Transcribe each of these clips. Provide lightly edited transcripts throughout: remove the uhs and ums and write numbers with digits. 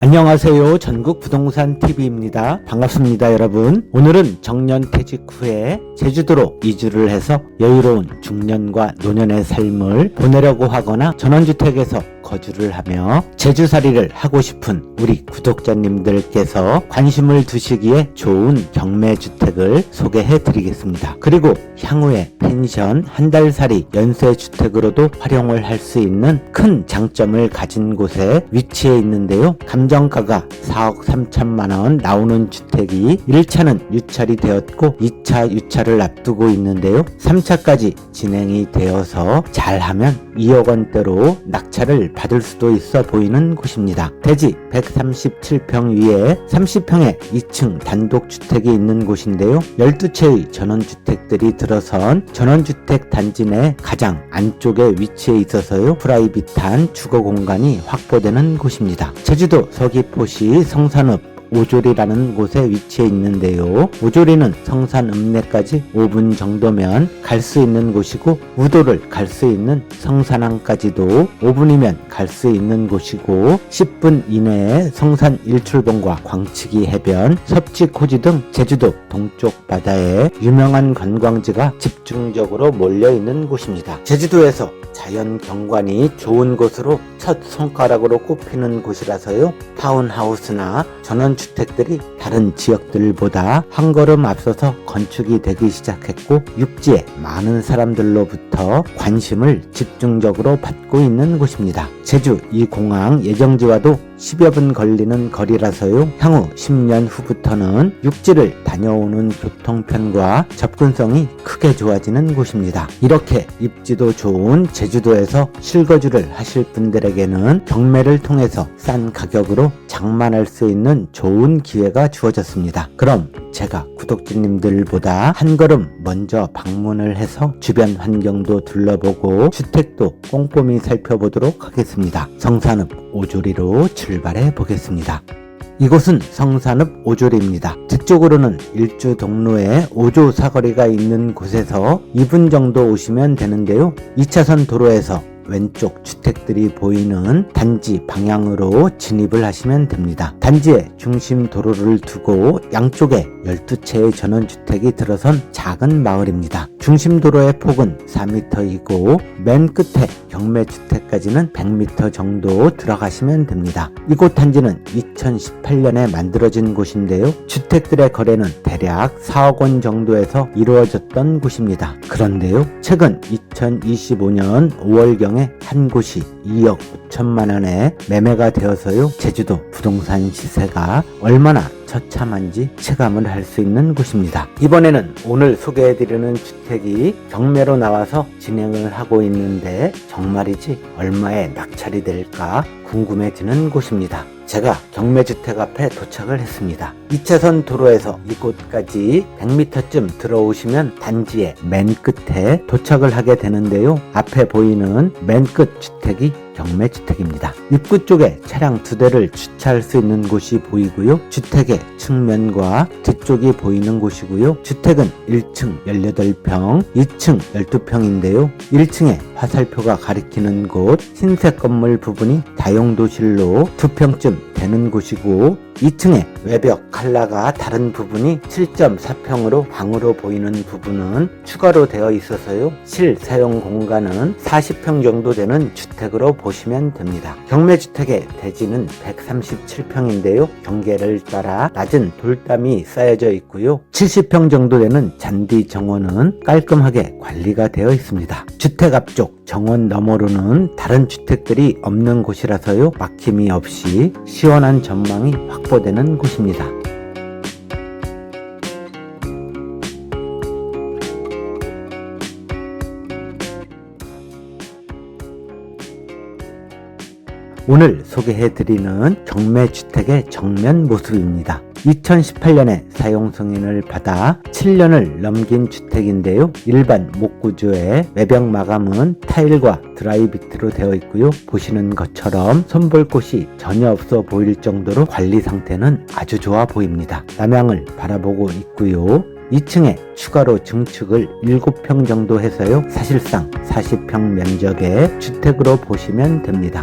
안녕하세요. 전국 부동산 TV입니다. 반갑습니다, 여러분. 오늘은 정년 퇴직 후에 제주도로 이주를 해서 여유로운 중년과 노년의 삶을 보내려고 하거나 전원주택에서 거주를 하며 제주살이를 하고 싶은 우리 구독자님들께서 관심을 두시기에 좋은 경매주택을 소개해 드리겠습니다. 그리고 향후에 펜션, 한 달살이, 연쇄주택으로도 활용을 할 수 있는 큰 장점을 가진 곳에 위치해 있는데요. 감정가가 4억 3천만 원 나오는 주택이 1차는 유찰이 되었고 2차 유찰을 앞두고 있는데요. 3차까지 진행이 되어서 잘하면 2억 원대로 낙찰을 받을 수도 있어 보이는 곳입니다. 대지 137평 위에 30평의 2층 단독주택이 있는 곳인데요. 12채의 전원주택들이 들어선 전원주택 단지 내 가장 안쪽에 위치해 있어서요. 프라이빗한 주거 공간이 확보되는 곳입니다. 제주도 서귀포시 성산읍 오조리라는 곳에 위치해 있는데요. 오조리는 성산읍내까지 5분 정도면 갈 수 있는 곳이고 우도를 갈 수 있는 성산항까지도 5분이면 갈 수 있는 곳이고 10분 이내에 성산 일출봉과 광치기 해변, 섭지코지 등 제주도 동쪽 바다에 유명한 관광지가 집중적으로 몰려있는 곳입니다. 제주도에서 자연 경관이 좋은 곳으로 첫 손가락으로 꼽히는 곳이라서요. 타운하우스나 전원주택들이 다른 지역들보다 한 걸음 앞서서 건축이 되기 시작했고 육지에 많은 사람들로부터 관심을 집중적으로 받고 있는 곳입니다. 제주 이 공항 예정지와도 10여 분 걸리는 거리라서요. 향후 10년 후부터는 육지를 다녀오는 교통편과 접근성이 크게 좋아지는 곳입니다. 이렇게 입지도 좋은 제주도에서 실거주를 하실 분들에게는 경매를 통해서 싼 가격으로 장만할 수 있는 좋은 기회가 주어졌습니다. 그럼 제가 구독자님들보다 한 걸음 먼저 방문을 해서 주변 환경도 둘러보고 주택도 꼼꼼히 살펴보도록 하겠습니다. 성산읍 오조리로 출발해 보겠습니다. 이곳은 성산읍 오조리입니다. 뒤쪽으로는 일주동로에 오조 사거리가 있는 곳에서 2분 정도 오시면 되는데요. 2차선 도로에서 왼쪽 주택들이 보이는 단지 방향으로 진입을 하시면 됩니다. 단지의 중심 도로를 두고 양쪽에 12채의 전원주택이 들어선 작은 마을입니다. 중심 도로의 폭은 4m이고 맨 끝에 경매주택까지는 100m 정도 들어가시면 됩니다. 이곳 단지는 2018년에 만들어진 곳인데요. 주택들의 거래는 대략 4억 원 정도에서 이루어졌던 곳입니다. 그런데요, 최근 2025년 5월경에 한 곳이 2억 5천만 원에 매매가 되어서요. 제주도 부동산 시세가 얼마나 처참한지 체감을 할 수 있는 곳입니다. 이번에는 오늘 소개해드리는 주택이 경매로 나와서 진행을 하고 있는데 정말이지 얼마에 낙찰이 될까 궁금해지는 곳입니다. 제가 경매주택 앞에 도착을 했습니다. 2차선 도로에서 이곳까지 100m쯤 들어오시면 단지의 맨 끝에 도착을 하게 되는데요. 앞에 보이는 맨 끝 주택이 경매주택입니다. 입구 쪽에 차량 2대를 주차할 수 있는 곳이 보이고요. 주택의 측면과 뒤쪽이 보이는 곳이고요. 주택은 1층 18평, 2층 12평인데요. 1층에 화살표가 가리키는 곳 흰색 건물 부분이 다용도실로 2평쯤 되는 곳이고 2층에 외벽 컬러가 다른 부분이 7.4평으로 방으로 보이는 부분은 추가로 되어 있어서요. 실사용 공간은 40평 정도 되는 주택으로 보시면 됩니다. 경매주택의 대지는 137평인데요. 경계를 따라 낮은 돌담이 쌓여져 있고요. 70평 정도 되는 잔디 정원은 깔끔하게 관리가 되어 있습니다. 주택 앞쪽 정원 너머로는 다른 주택들이 없는 곳이라서요. 막힘이 없이 시원한 전망이 확보되는 곳입니다. 오늘 소개해드리는 경매주택의 정면 모습입니다. 2018년에 사용 승인을 받아 7년을 넘긴 주택인데요. 일반 목구조의 외벽 마감은 타일과 드라이비트로 되어 있고요. 보시는 것처럼 손볼 곳이 전혀 없어 보일 정도로 관리 상태는 아주 좋아 보입니다. 남향을 바라보고 있고요. 2층에 추가로 증축을 7평 정도 해서요. 사실상 40평 면적의 주택으로 보시면 됩니다.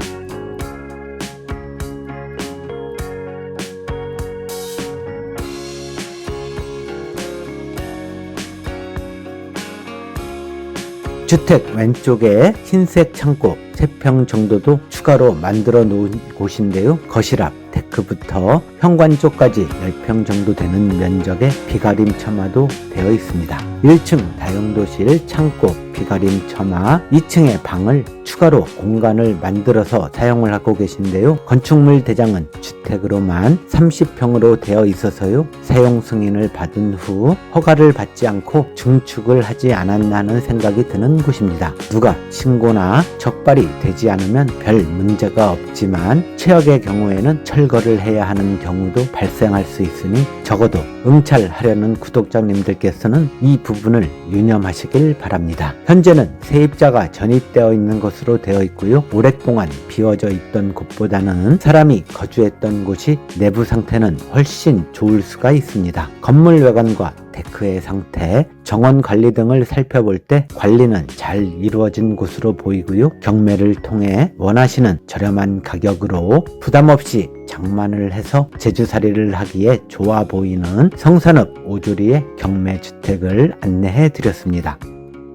주택 왼쪽에 흰색 창고 3평 정도도 추가로 만들어 놓은 곳인데요. 거실 앞 데크부터 현관 쪽까지 10평 정도 되는 면적의 비가림 처마도 되어 있습니다. 1층 다용도실, 창고, 비가림 처마, 2층에 방을 추가로 공간을 만들어서 사용을 하고 계신데요. 건축물 대장은 주택으로만 30평으로 되어 있어서요. 사용 승인을 받은 후 허가를 받지 않고 증축을 하지 않았나는 생각이 드는 곳입니다. 누가 신고나 적발이 되지 않으면 별 문제가 없지만 최악의 경우에는 철거를 해야 하는 경우도 발생할 수 있으니 적어도 응찰하려는 구독자님들께서는 이 부분을 유념하시길 바랍니다. 현재는 세입자가 전입되어 있는 것으로 되어 있고요. 오랫동안 비워져 있던 곳보다는 사람이 거주했던 곳이 내부 상태는 훨씬 좋을 수가 있습니다. 건물 외관과 데크의 상태, 정원 관리 등을 살펴볼 때 관리는 잘 이루어진 곳으로 보이고요. 경매를 통해 원하시는 저렴한 가격으로 부담 없이 장만을 해서 제주살이를 하기에 좋아 보이는 성산읍 오조리의 경매주택을 안내해 드렸습니다.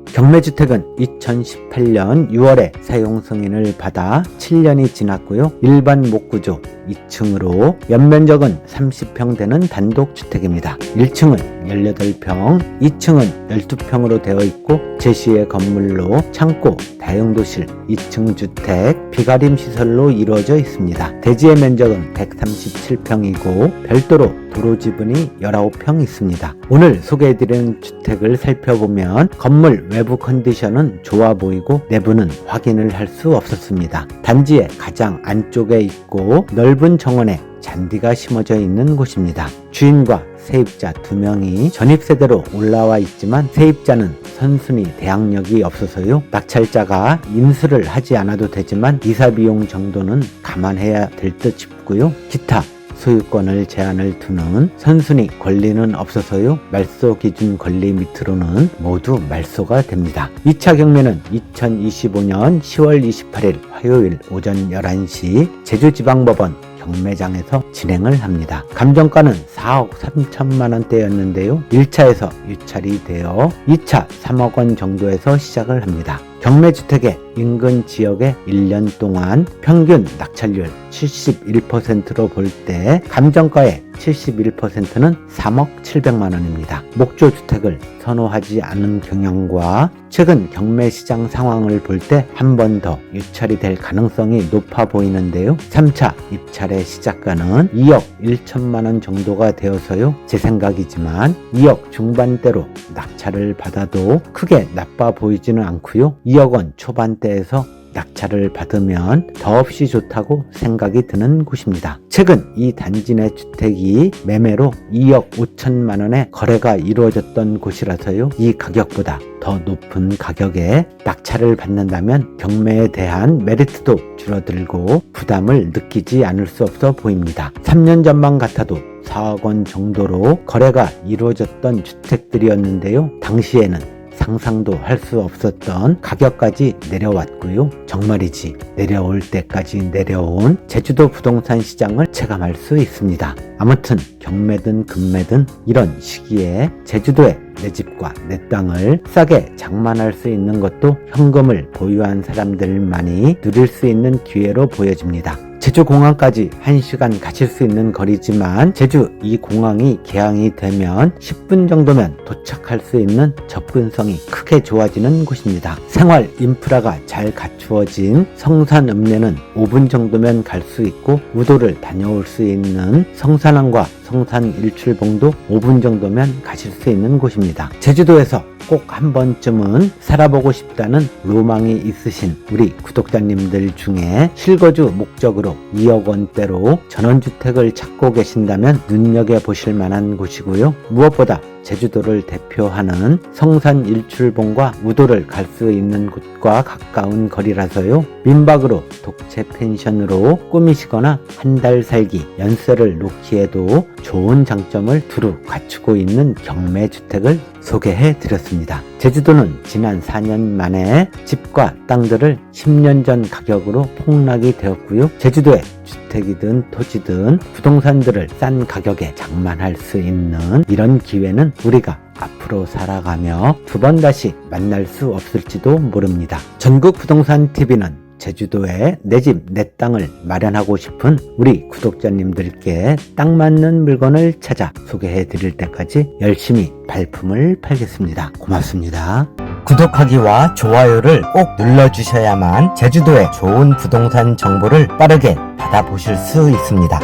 경매주택은 2018년 6월에 사용 승인을 받아 7년이 지났고요. 일반 목구조 2층으로 연면적은 30평 되는 단독주택입니다. 1층은 18평, 2층은 12평으로 되어 있고 제시의 건물로 창고, 다용도실, 2층 주택, 비가림 시설로 이루어져 있습니다. 대지의 면적은 137평이고 별도로 도로 지분이 19평 있습니다. 오늘 소개해드리는 주택을 살펴보면 건물 외부 컨디션은 좋아 보이고 내부는 확인을 할 수 없었습니다. 단지의 가장 안쪽에 있고 넓은 정원에 잔디가 심어져 있는 곳입니다. 주인과 세입자 2명이 전입세대로 올라와 있지만 세입자는 선순위 대항력이 없어서요. 낙찰자가 인수를 하지 않아도 되지만 이사비용 정도는 감안해야 될 듯 싶고요. 기타 소유권을 제한을 두는 선순위 권리는 없어서요. 말소 기준 권리 밑으로는 모두 말소가 됩니다. 2차 경매는 2025년 10월 28일 화요일 오전 11시 제주지방법원 경매장에서 진행을 합니다. 감정가는 4억 3천만 원대였는데요. 1차에서 유찰이 되어 2차 3억 원 정도에서 시작을 합니다. 경매주택의 인근 지역에 1년 동안 평균 낙찰률 71%로 볼 때 감정가의 71%는 3억 700만 원입니다. 목조주택을 선호하지 않은 경향과 최근 경매시장 상황을 볼 때 한 번 더 유찰이 될 가능성이 높아 보이는데요. 3차 입찰의 시작가는 2억 1천만 원 정도가 되어서요. 제 생각이지만 2억 중반대로 낙찰을 받아도 크게 나빠 보이지는 않고요. 2억 원 초반대에서 낙찰을 받으면 더없이 좋다고 생각이 드는 곳입니다. 최근 이 단지 내 주택이 매매로 2억 5천만 원에 거래가 이루어졌던 곳이라서요. 이 가격보다 더 높은 가격에 낙찰을 받는다면 경매에 대한 메리트도 줄어들고 부담을 느끼지 않을 수 없어 보입니다. 3년 전만 같아도 4억 원 정도로 거래가 이루어졌던 주택들이었는데요. 당시에는 상상도 할 수 없었던 가격까지 내려왔고요. 정말이지 내려올 때까지 내려온 제주도 부동산 시장을 체감할 수 있습니다. 아무튼 경매든 금매든 이런 시기에 제주도에 내 집과 내 땅을 싸게 장만할 수 있는 것도 현금을 보유한 사람들만이 누릴 수 있는 기회로 보여집니다. 제주공항까지 1시간 가실 수 있는 거리지만 제주 이 공항이 개항이 되면 10분 정도면 도착할 수 있는 접근성이 크게 좋아지는 곳입니다. 생활 인프라가 잘 갖추어진 성산읍내는 5분 정도면 갈 수 있고 우도를 다녀올 수 있는 성산항과 성산 일출봉도 5분 정도면 가실 수 있는 곳입니다. 제주도에서 꼭 한 번쯤은 살아보고 싶다는 로망이 있으신 우리 구독자님들 중에 실거주 목적으로 2억 원대로 전원주택을 찾고 계신다면 눈여겨보실 만한 곳이고요. 무엇보다 제주도를 대표하는 성산 일출봉과 우도를 갈 수 있는 곳과 가까운 거리라서요. 민박으로 독채 펜션으로 꾸미시거나 한 달 살기, 연세를 놓기에도 좋은 장점을 두루 갖추고 있는 경매주택을 소개해 드렸습니다. 제주도는 지난 4년 만에 집과 땅들을 10년 전 가격으로 폭락이 되었고요. 제주도에 주택이든 토지든 부동산들을 싼 가격에 장만할 수 있는 이런 기회는 우리가 앞으로 살아가며 두 번 다시 만날 수 없을지도 모릅니다. 전국 부동산 TV는 제주도에 내 집, 내 땅을 마련하고 싶은 우리 구독자님들께 딱 맞는 물건을 찾아 소개해 드릴 때까지 열심히 발품을 팔겠습니다. 고맙습니다. 구독하기와 좋아요를 꼭 눌러주셔야만 제주도의 좋은 부동산 정보를 빠르게 받아보실 수 있습니다.